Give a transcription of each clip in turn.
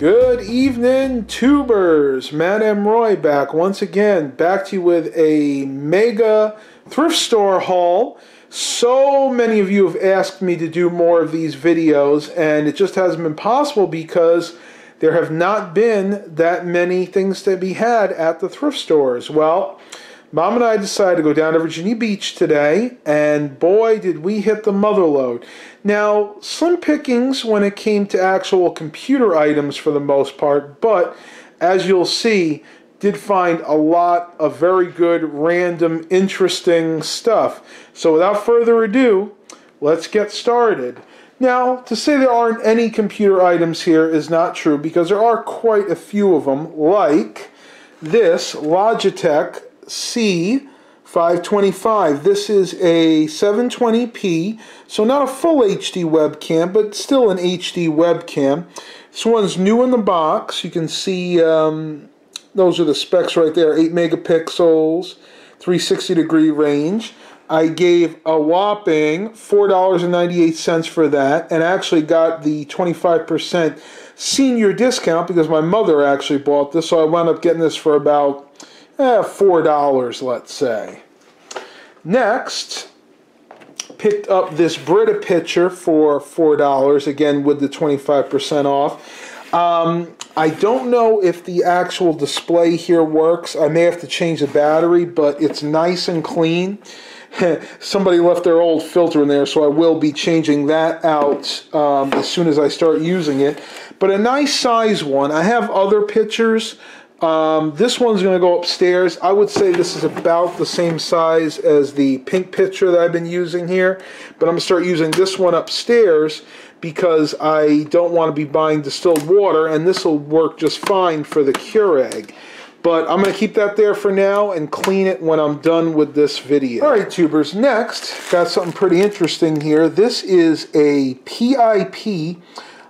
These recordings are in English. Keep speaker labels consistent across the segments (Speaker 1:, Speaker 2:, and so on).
Speaker 1: Good evening, tubers. Matt M. Roy back once again, back to you with a mega thrift store haul. So many of you have asked me to do more of these videos, and it just hasn't been possible because there have not been that many things to be had at the thrift stores. Well, Mom and I decided to go down to Virginia Beach today, and boy, did we hit the mother lode. Now, slim pickings when it came to actual computer items for the most part, but as you'll see, did find a lot of very good, random, interesting stuff. So without further ado, let's get started. Now, to say there aren't any computer items here is not true, because there are quite a few of them, like this Logitech C525. This is a 720p, so not a full HD webcam, but still an HD webcam. This one's new in the box. You can see those are the specs right there, 8 megapixels, 360 degree range. I gave a whopping $4.98 for that, and actually got the 25% senior discount because my mother actually bought this, so I wound up getting this for about $4, let's say. Next, picked up this Brita pitcher for $4, again with the 25% off. I don't know if the actual display here works. I may have to change the battery, but it's nice and clean. Somebody left their old filter in there, so I will be changing that out as soon as I start using it. But a nice size one. I have other pitchers. This one's going to go upstairs. I would say this is about the same size as the pink pitcher that I've been using here, but I'm going to start using this one upstairs because I don't want to be buying distilled water, and this will work just fine for the Keurig. But I'm going to keep that there for now and clean it when I'm done with this video. Alright, tubers, next, got something pretty interesting here. This is a PIP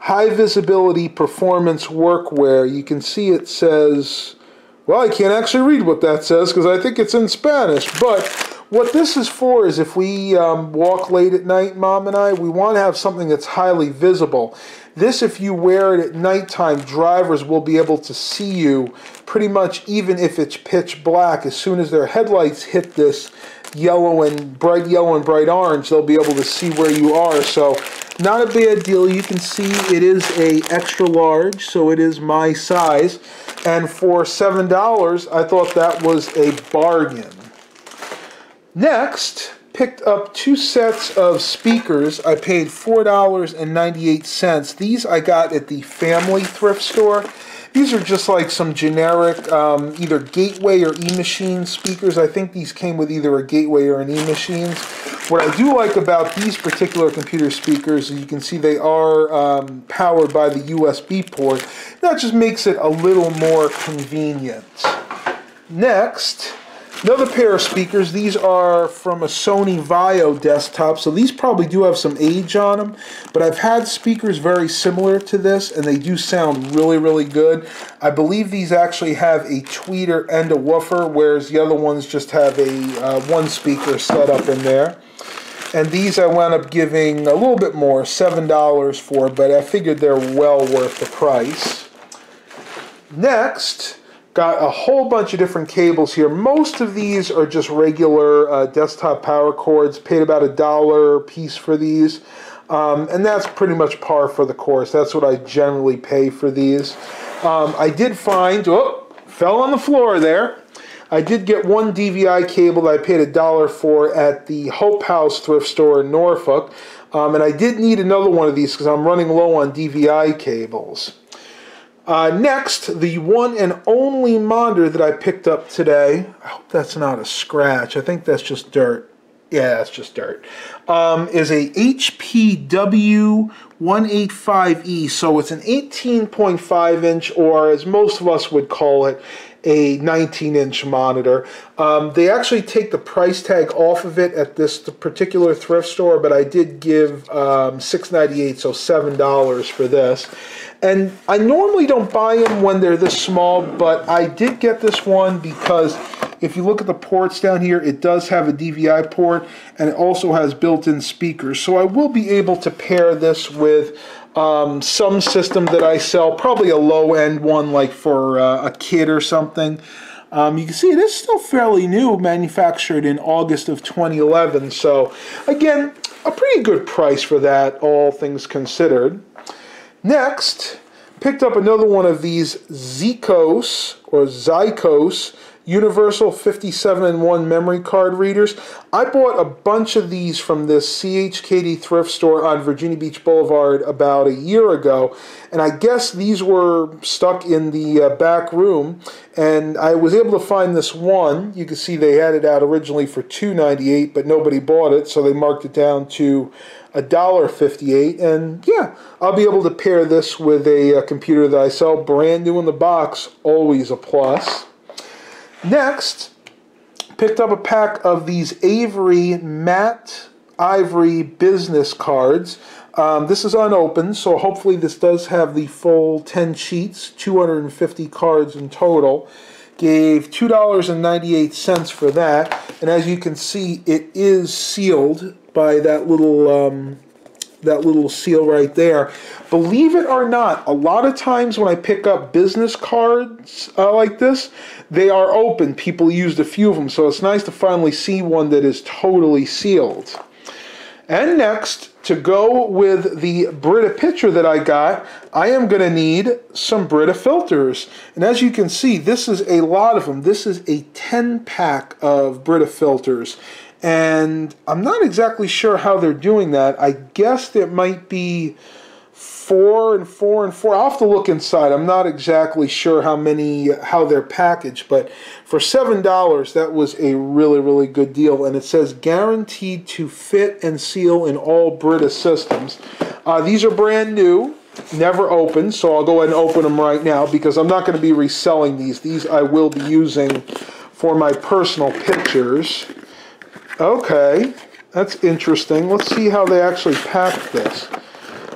Speaker 1: high visibility performance workwear. You can see it says, well, I can't actually read what that says because I think it's in Spanish, but what this is for is if we walk late at night, Mom and I, we want to have something that's highly visible. This, if you wear it at nighttime, drivers will be able to see you pretty much even if it's pitch black. As soon as their headlights hit this yellow and bright orange, they'll be able to see where you are. So not a bad deal. You can see it is a extra large, so it is my size. And for $7, I thought that was a bargain. Next, picked up 2 sets of speakers. I paid $4.98. These I got at the Family Thrift Store. These are just like some generic either Gateway or eMachine speakers. I think these came with either a Gateway or an eMachine. What I do like about these particular computer speakers is you can see they are powered by the USB port. That just makes it a little more convenient. Next, another pair of speakers. These are from a Sony Vaio desktop, so these probably do have some age on them, but I've had speakers very similar to this, and they do sound really, really good. I believe these actually have a tweeter and a woofer, whereas the other ones just have a one speaker set up in there. And these I wound up giving a little bit more, $7 for, but I figured they're well worth the price. Next, got a whole bunch of different cables here. Most of these are just regular desktop power cords. Paid about $1 a piece for these. And that's pretty much par for the course. That's what I generally pay for these. I did find, oh, fell on the floor there. I did get one DVI cable that I paid $1 for at the Hope House thrift store in Norfolk. And I did need another one of these because I'm running low on DVI cables. Next, the one and only monitor that I picked up today, I hope that's not a scratch, I think that's just dirt. Yeah, that's just dirt. Is a HP W185E, so it's an 18.5 inch, or as most of us would call it, a 19-inch monitor. They actually take the price tag off of it at this particular thrift store, but I did give $6.98, so $7 for this. And I normally don't buy them when they're this small, but I did get this one because If you look at the ports down here, it does have a DVI port, and it also has built-in speakers. So I will be able to pair this with some system that I sell, probably a low-end one like for a kid or something. You can see it is still fairly new, manufactured in August of 2011. So again, a pretty good price for that, all things considered. Next, picked up another one of these Zykos Universal 57-in-1 memory card readers. I bought a bunch of these from this CHKD thrift store on Virginia Beach Boulevard about a year ago, and I guess these were stuck in the back room, and I was able to find this one. You can see they had it out originally for $2.98, but nobody bought it, so they marked it down to $1.58, and yeah, I'll be able to pair this with a computer that I sell brand new in the box, always a plus. Next, picked up a pack of these Avery matte ivory business cards. This is unopened, so hopefully this does have the full 10 sheets, 250 cards in total. Gave $2.98 for that, and as you can see, it is sealed by that little seal right there. Believe it or not, a lot of times when I pick up business cards like this, they are open. People used a few of them, so it's nice to finally see one that is totally sealed. And next, to go with the Brita pitcher that I got, I am going to need some Brita filters. And as you can see, this is a lot of them. This is a 10-pack of Brita filters. And I'm not exactly sure how they're doing that. I guess there might be 4 and 4 and 4. I'll have to look inside. I'm not exactly sure how they're packaged, but for $7, that was a really, really good deal. And it says guaranteed to fit and seal in all Brita systems. These are brand new, never opened, so I'll go ahead and open them right now because I'm not going to be reselling these. These I will be using for my personal pictures. Okay, that's interesting. Let's see how they actually packed this.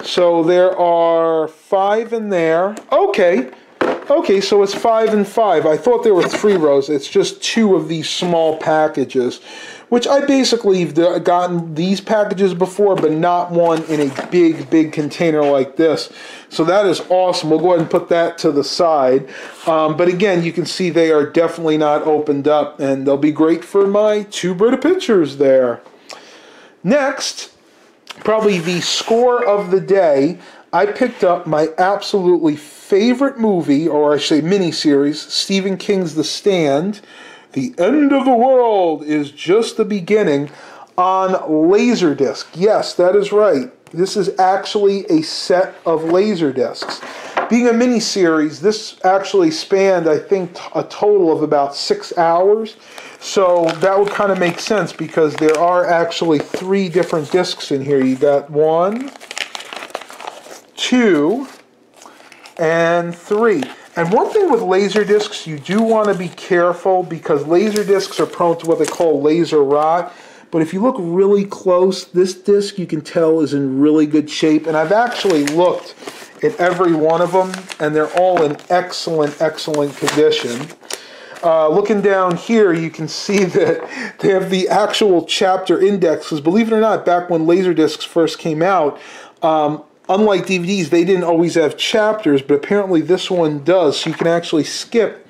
Speaker 1: So there are 5 in there. Okay, so it's 5 and 5. I thought there were 3 rows. It's just 2 of these small packages, which I basically have gotten these packages before, but not one in a big container like this. So that is awesome. We'll go ahead and put that to the side. But again, you can see they are definitely not opened up, and they'll be great for my 2 Brita pictures there. Next, probably the score of the day, I picked up my absolutely favorite movie, or I should say miniseries, Stephen King's The Stand. The end of the world is just the beginning, on Laserdisc. Yes, that is right. This is actually a set of Laserdiscs. Being a miniseries, this actually spanned, I think, a total of about 6 hours. So that would kind of make sense because there are actually 3 different discs in here. You got 1, 2, and 3. And one thing with laser discs, you do want to be careful because laser discs are prone to what they call laser rot. But if you look really close, this disc you can tell is in really good shape. And I've actually looked at every one of them, and they're all in excellent condition. Looking down here, you can see that they have the actual chapter indexes. Believe it or not, back when Laserdiscs first came out, unlike DVDs, they didn't always have chapters, but apparently this one does. So you can actually skip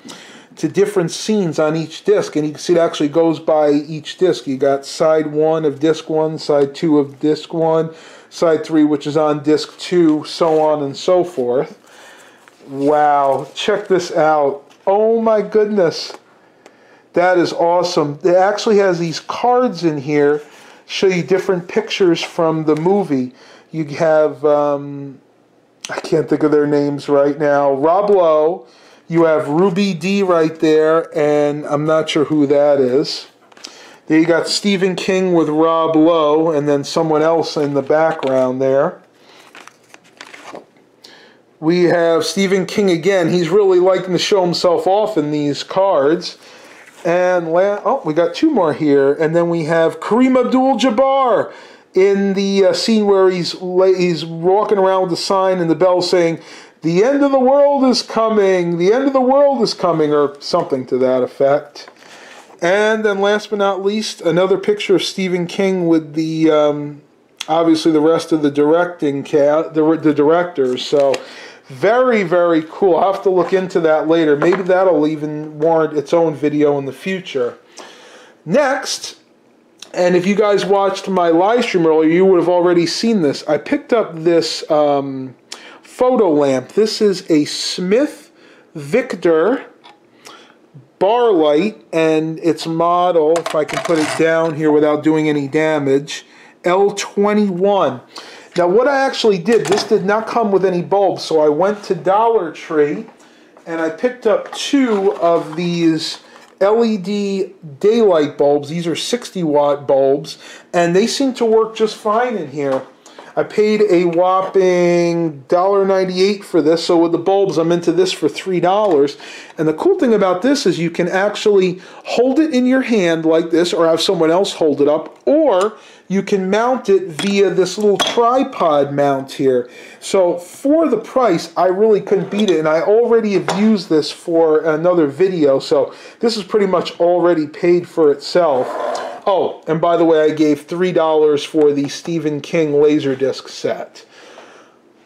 Speaker 1: to different scenes on each disc, and you can see it actually goes by each disc. You got side 1 of disc 1, side 2 of disc 1, side 3, which is on disc 2, so on and so forth. Wow, check this out. Oh my goodness, that is awesome. It actually has these cards in here, show you different pictures from the movie. You have, I can't think of their names right now, Rob Lowe, you have Ruby D right there, and I'm not sure who that is. Then you got Stephen King with Rob Lowe, and then someone else in the background there. We have Stephen King again. He's really liking to show himself off in these cards. And we got 2 more here. And then we have Kareem Abdul-Jabbar in the scene where he's walking around with the sign and the bell saying, "The end of the world is coming, the end of the world is coming," or something to that effect. And then last but not least, another picture of Stephen King with the, obviously the rest of the directing cast, the directors. So very, very cool. I'll have to look into that later. Maybe that'll even warrant its own video in the future. Next, and if you guys watched my live stream earlier, you would have already seen this. I picked up this photo lamp. This is a Smith Victor bar light, and its model, if I can put it down here without doing any damage, L21. Now what I actually did, this did not come with any bulbs, so I went to Dollar Tree and I picked up 2 of these LED daylight bulbs. These are 60-watt bulbs, and they seem to work just fine in here. I paid a whopping $1.98 for this, so with the bulbs I'm into this for $3. And the cool thing about this is you can actually hold it in your hand like this, or have someone else hold it up, or you can mount it via this little tripod mount here. So for the price, I really couldn't beat it, and I already have used this for another video, so this is pretty much already paid for itself. Oh, and by the way, I gave $3 for the Stephen King Laserdisc set.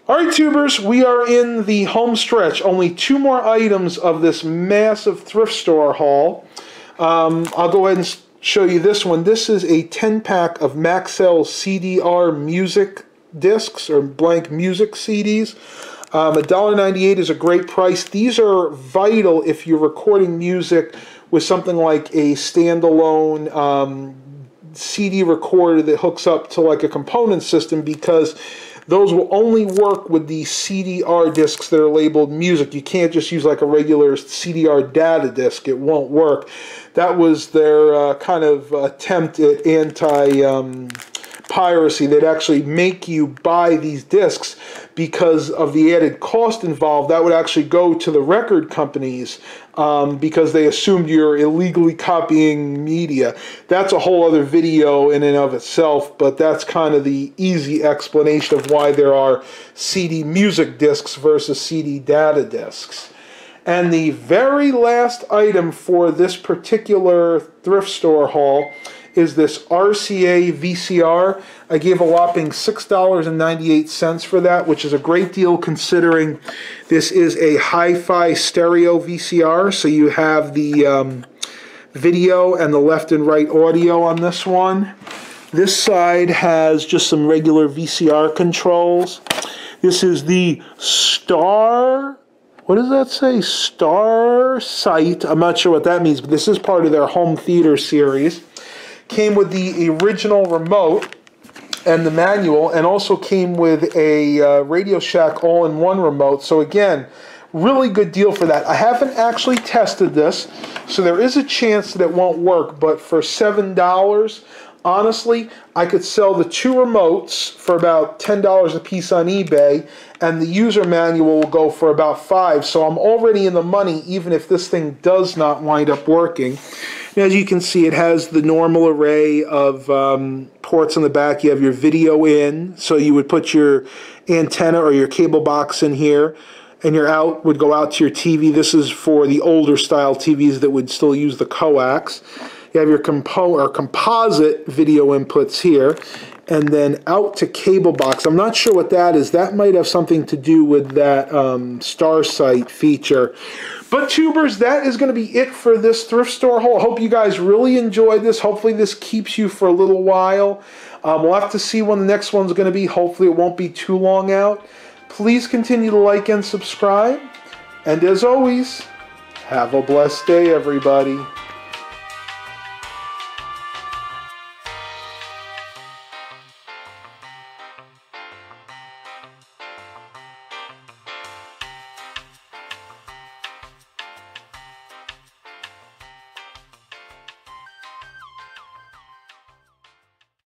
Speaker 1: Alright, tubers, we are in the home stretch. Only 2 more items of this massive thrift store haul. I'll go ahead and show you this one. This is a 10-pack of Maxell CDR music discs, or blank music CDs. $1.98 is a great price. These are vital if you're recording music with something like a standalone CD recorder that hooks up to like a component system, because those will only work with the CDR discs that are labeled music. You can't just use like a regular CDR data disc. It won't work. That was their kind of attempt at anti-piracy. They'd actually make you buy these discs because of the added cost involved. That would actually go to the record companies because they assumed you're illegally copying media. That's a whole other video in and of itself, but that's kind of the easy explanation of why there are CD music discs versus CD data discs. And the very last item for this particular thrift store haul is this RCA VCR. I gave a whopping $6.98 for that, which is a great deal considering this is a hi-fi stereo VCR. So you have the video and the left and right audio on this one. This side has just some regular VCR controls. This is the Star... what does that say? Star Sight. I'm not sure what that means, but this is part of their home theater series. Came with the original remote and the manual, and also came with a Radio Shack all-in-one remote. So again, really good deal for that. I haven't actually tested this, so there is a chance that it won't work, but for $7, honestly, I could sell the 2 remotes for about $10 a piece on eBay, and the user manual will go for about $5. So I'm already in the money, even if this thing does not wind up working. And as you can see, it has the normal array of ports on the back. You have your video in, so you would put your antenna or your cable box in here, and your out would go out to your TV. This is for the older style TVs that would still use the coax. You have your composite video inputs here, and then out to cable box. I'm not sure what that is. That might have something to do with that Star Sight feature. But tubers, that is going to be it for this thrift store haul. I hope you guys really enjoyed this. Hopefully this keeps you for a little while. We'll have to see when the next one's going to be. Hopefully it won't be too long out. Please continue to like and subscribe. And as always, have a blessed day, everybody.